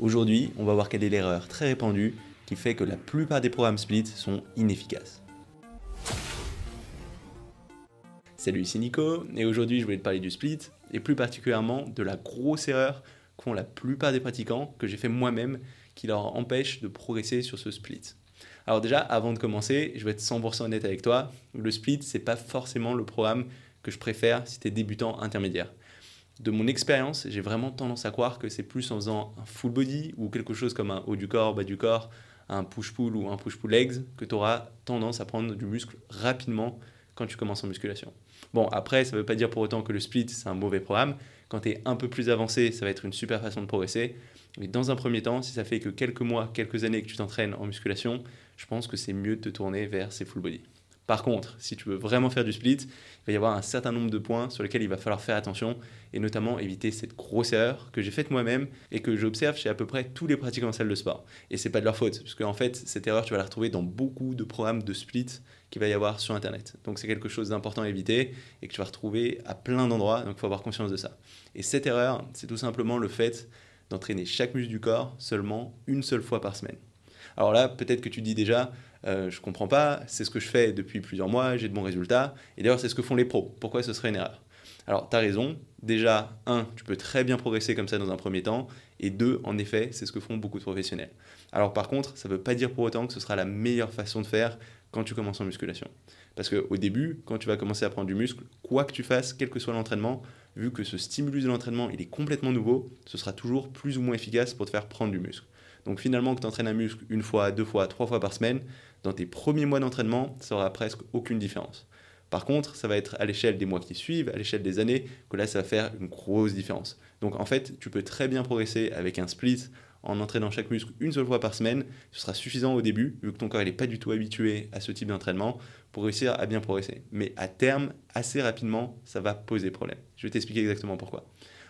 Aujourd'hui, on va voir quelle est l'erreur très répandue qui fait que la plupart des programmes split sont inefficaces. Salut, c'est Nico, et aujourd'hui je voulais te parler du split, et plus particulièrement de la grosse erreur qu'ont la plupart des pratiquants, que j'ai fait moi-même, qui leur empêche de progresser sur ce split. Alors déjà, avant de commencer, je vais être 100% honnête avec toi, le split, c'est pas forcément le programme que je préfère si tu es débutant intermédiaire. De mon expérience, j'ai vraiment tendance à croire que c'est plus en faisant un full body ou quelque chose comme un haut du corps, bas du corps, un push-pull ou un push-pull legs que tu auras tendance à prendre du muscle rapidement quand tu commences en musculation. Bon, après, ça ne veut pas dire pour autant que le split, c'est un mauvais programme. Quand tu es un peu plus avancé, ça va être une super façon de progresser. Mais dans un premier temps, si ça fait que quelques mois, quelques années que tu t'entraînes en musculation, je pense que c'est mieux de te tourner vers ces full body. Par contre, si tu veux vraiment faire du split, il va y avoir un certain nombre de points sur lesquels il va falloir faire attention et notamment éviter cette grosse erreur que j'ai faite moi-même et que j'observe chez à peu près tous les pratiquants en salle de sport. Et c'est pas de leur faute, parce qu'en fait, cette erreur, tu vas la retrouver dans beaucoup de programmes de split qu'il va y avoir sur Internet. Donc c'est quelque chose d'important à éviter et que tu vas retrouver à plein d'endroits, donc il faut avoir conscience de ça. Et cette erreur, c'est tout simplement le fait d'entraîner chaque muscle du corps seulement une seule fois par semaine. Alors là, peut-être que tu dis déjà, je comprends pas, c'est ce que je fais depuis plusieurs mois, j'ai de bons résultats, et d'ailleurs c'est ce que font les pros. Pourquoi ce serait une erreur? Alors tu as raison, déjà, un, tu peux très bien progresser comme ça dans un premier temps, et deux, en effet, c'est ce que font beaucoup de professionnels. Alors par contre, ça ne veut pas dire pour autant que ce sera la meilleure façon de faire quand tu commences en musculation. Parce qu'au début, quand tu vas commencer à prendre du muscle, quoi que tu fasses, quel que soit l'entraînement, vu que ce stimulus de l'entraînement il est complètement nouveau, ce sera toujours plus ou moins efficace pour te faire prendre du muscle. Donc finalement, que tu entraînes un muscle une fois, deux fois, trois fois par semaine, dans tes premiers mois d'entraînement, ça aura presque aucune différence. Par contre, ça va être à l'échelle des mois qui suivent, à l'échelle des années, que là, ça va faire une grosse différence. Donc en fait, tu peux très bien progresser avec un split en entraînant chaque muscle une seule fois par semaine. Ce sera suffisant au début, vu que ton corps n'est pas du tout habitué à ce type d'entraînement, pour réussir à bien progresser. Mais à terme, assez rapidement, ça va poser problème. Je vais t'expliquer exactement pourquoi.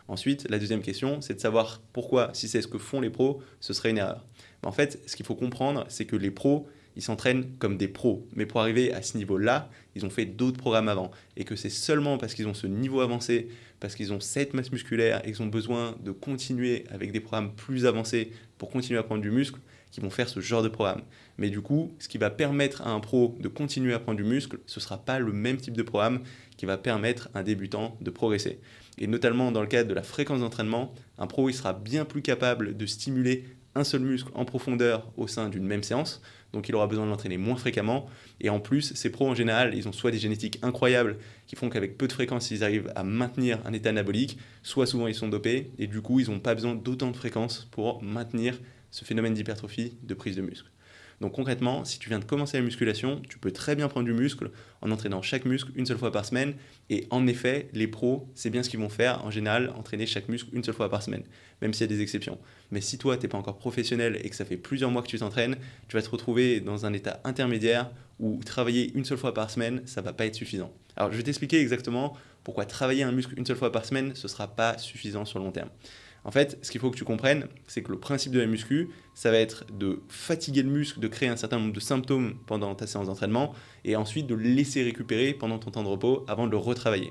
Ensuite, la deuxième question, c'est de savoir pourquoi, si c'est ce que font les pros, ce serait une erreur. En fait, ce qu'il faut comprendre, c'est que les pros, ils s'entraînent comme des pros. Mais pour arriver à ce niveau-là, ils ont fait d'autres programmes avant. Et que c'est seulement parce qu'ils ont ce niveau avancé, parce qu'ils ont cette masse musculaire et qu'ils ont besoin de continuer avec des programmes plus avancés pour continuer à prendre du muscle, qu'ils vont faire ce genre de programme. Mais du coup, ce qui va permettre à un pro de continuer à prendre du muscle, ce ne sera pas le même type de programme qui va permettre à un débutant de progresser. Et notamment dans le cadre de la fréquence d'entraînement, un pro il sera bien plus capable de stimuler un seul muscle en profondeur au sein d'une même séance, donc il aura besoin de l'entraîner moins fréquemment, et en plus, ces pros en général, ils ont soit des génétiques incroyables qui font qu'avec peu de fréquence, ils arrivent à maintenir un état anabolique, soit souvent ils sont dopés, et du coup, ils n'ont pas besoin d'autant de fréquence pour maintenir ce phénomène d'hypertrophie de prise de muscle. Donc concrètement, si tu viens de commencer la musculation, tu peux très bien prendre du muscle en entraînant chaque muscle une seule fois par semaine. Et en effet, les pros, c'est bien ce qu'ils vont faire en général, entraîner chaque muscle une seule fois par semaine, même s'il y a des exceptions. Mais si toi, tu n'es pas encore professionnel et que ça fait plusieurs mois que tu t'entraînes, tu vas te retrouver dans un état intermédiaire où travailler une seule fois par semaine, ça ne va pas être suffisant. Alors je vais t'expliquer exactement pourquoi travailler un muscle une seule fois par semaine, ce ne sera pas suffisant sur le long terme. En fait, ce qu'il faut que tu comprennes, c'est que le principe de la muscu, ça va être de fatiguer le muscle, de créer un certain nombre de symptômes pendant ta séance d'entraînement, et ensuite de le laisser récupérer pendant ton temps de repos avant de le retravailler.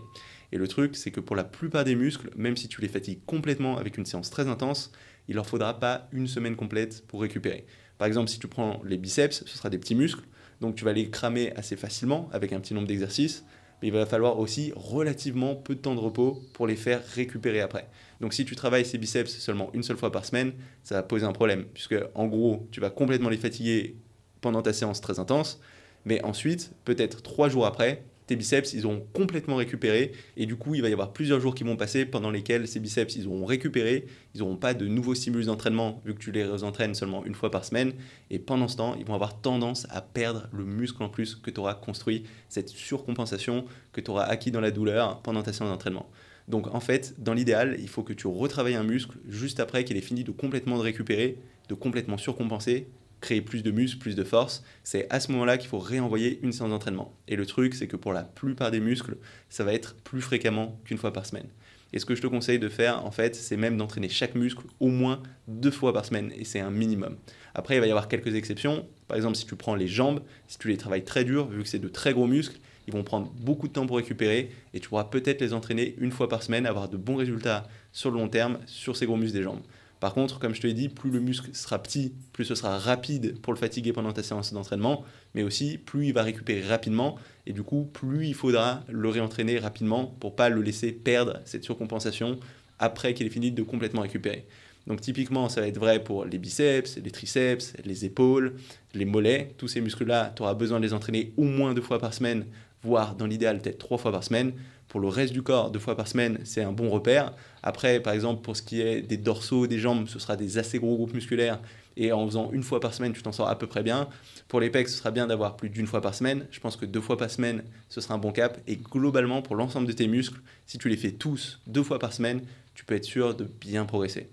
Et le truc, c'est que pour la plupart des muscles, même si tu les fatigues complètement avec une séance très intense, il leur faudra pas une semaine complète pour récupérer. Par exemple, si tu prends les biceps, ce sera des petits muscles, donc tu vas les cramer assez facilement avec un petit nombre d'exercices, mais il va falloir aussi relativement peu de temps de repos pour les faire récupérer après. Donc si tu travailles ces biceps seulement une seule fois par semaine, ça va poser un problème, puisque en gros, tu vas complètement les fatiguer pendant ta séance très intense, mais ensuite, peut-être 3 jours après, tes biceps, ils auront complètement récupéré, et du coup, il va y avoir plusieurs jours qui vont passer pendant lesquels ces biceps, ils auront récupéré, ils n'auront pas de nouveaux stimulus d'entraînement, vu que tu les entraînes seulement une fois par semaine, et pendant ce temps, ils vont avoir tendance à perdre le muscle en plus que tu auras construit, cette surcompensation que tu auras acquis dans la douleur pendant ta séance d'entraînement. Donc en fait, dans l'idéal, il faut que tu retravailles un muscle juste après qu'il ait fini de complètement de récupérer, de complètement surcompenser, créer plus de muscles, plus de force. C'est à ce moment-là qu'il faut réenvoyer une séance d'entraînement. Et le truc, c'est que pour la plupart des muscles, ça va être plus fréquemment qu'une fois par semaine. Et ce que je te conseille de faire, en fait, c'est même d'entraîner chaque muscle au moins 2 fois par semaine, et c'est un minimum. Après, il va y avoir quelques exceptions. Par exemple, si tu prends les jambes, si tu les travailles très dur, vu que c'est de très gros muscles, ils vont prendre beaucoup de temps pour récupérer et tu pourras peut-être les entraîner une fois par semaine, avoir de bons résultats sur le long terme sur ces gros muscles des jambes. Par contre, comme je te l'ai dit, plus le muscle sera petit, plus ce sera rapide pour le fatiguer pendant ta séance d'entraînement, mais aussi plus il va récupérer rapidement, et du coup, plus il faudra le réentraîner rapidement pour ne pas le laisser perdre cette surcompensation après qu'il ait fini de complètement récupérer. Donc typiquement, ça va être vrai pour les biceps, les triceps, les épaules, les mollets. Tous ces muscles-là, tu auras besoin de les entraîner au moins 2 fois par semaine, voire dans l'idéal peut-être 3 fois par semaine. Pour le reste du corps, 2 fois par semaine, c'est un bon repère. Après, par exemple, pour ce qui est des dorsaux, des jambes, ce sera des assez gros groupes musculaires. Et en faisant 1 fois par semaine, tu t'en sors à peu près bien. Pour les pecs, ce sera bien d'avoir plus d'1 fois par semaine. Je pense que 2 fois par semaine, ce sera un bon cap. Et globalement, pour l'ensemble de tes muscles, si tu les fais tous 2 fois par semaine, tu peux être sûr de bien progresser.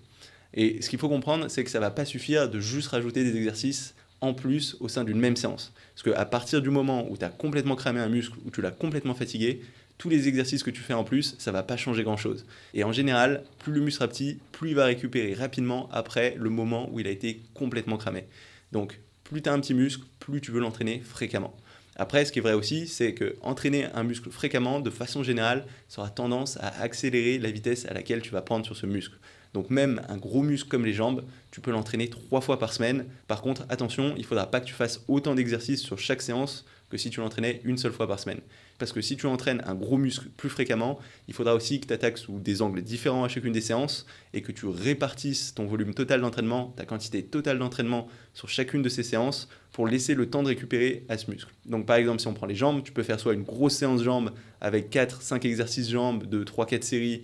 Et ce qu'il faut comprendre, c'est que ça ne va pas suffire de juste rajouter des exercices en plus au sein d'une même séance. Parce qu'à partir du moment où tu as complètement cramé un muscle, où tu l'as complètement fatigué, tous les exercices que tu fais en plus, ça ne va pas changer grand-chose. Et en général, plus le muscle sera petit, plus il va récupérer rapidement après le moment où il a été complètement cramé. Donc, plus tu as un petit muscle, plus tu veux l'entraîner fréquemment. Après, ce qui est vrai aussi, c'est qu'entraîner un muscle fréquemment, de façon générale, ça aura tendance à accélérer la vitesse à laquelle tu vas prendre sur ce muscle. Donc même un gros muscle comme les jambes, tu peux l'entraîner 3 fois par semaine. Par contre, attention, il ne faudra pas que tu fasses autant d'exercices sur chaque séance que si tu l'entraînais une seule fois par semaine. Parce que si tu entraînes un gros muscle plus fréquemment, il faudra aussi que tu attaques sous des angles différents à chacune des séances et que tu répartisses ton volume total d'entraînement, ta quantité totale d'entraînement sur chacune de ces séances pour laisser le temps de récupérer à ce muscle. Donc par exemple, si on prend les jambes, tu peux faire soit une grosse séance jambes avec 4-5 exercices jambes de 3-4 séries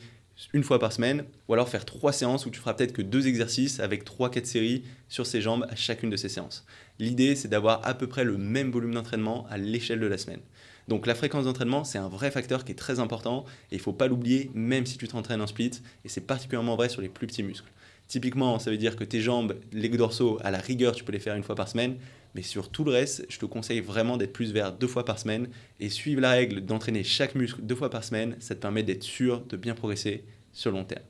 1 fois par semaine, ou alors faire 3 séances où tu feras peut-être que 2 exercices avec 3-4 séries sur ces jambes à chacune de ces séances. L'idée, c'est d'avoir à peu près le même volume d'entraînement à l'échelle de la semaine. Donc la fréquence d'entraînement, c'est un vrai facteur qui est très important et il ne faut pas l'oublier même si tu t'entraînes en split, et c'est particulièrement vrai sur les plus petits muscles. Typiquement, ça veut dire que tes jambes, les dorsaux, à la rigueur, tu peux les faire 1 fois par semaine, mais sur tout le reste, je te conseille vraiment d'être plus vers 2 fois par semaine et suivre la règle d'entraîner chaque muscle 2 fois par semaine, ça te permet d'être sûr de bien progresser sur le long terme.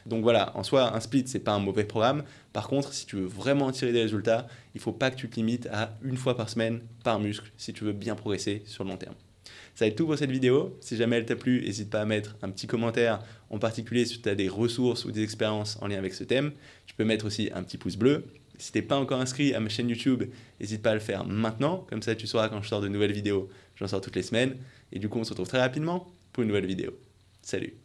Donc voilà, en soi, un split, c'est pas un mauvais programme. Par contre, si tu veux vraiment tirer des résultats, il ne faut pas que tu te limites à 1 fois par semaine par muscle si tu veux bien progresser sur le long terme. Ça va être tout pour cette vidéo. Si jamais elle t'a plu, n'hésite pas à mettre un petit commentaire, en particulier si tu as des ressources ou des expériences en lien avec ce thème. Tu peux mettre aussi un petit pouce bleu. Si tu n'es pas encore inscrit à ma chaîne YouTube, n'hésite pas à le faire maintenant. Comme ça, tu sauras quand je sors de nouvelles vidéos. J'en sors toutes les semaines. Et du coup, on se retrouve très rapidement pour une nouvelle vidéo. Salut!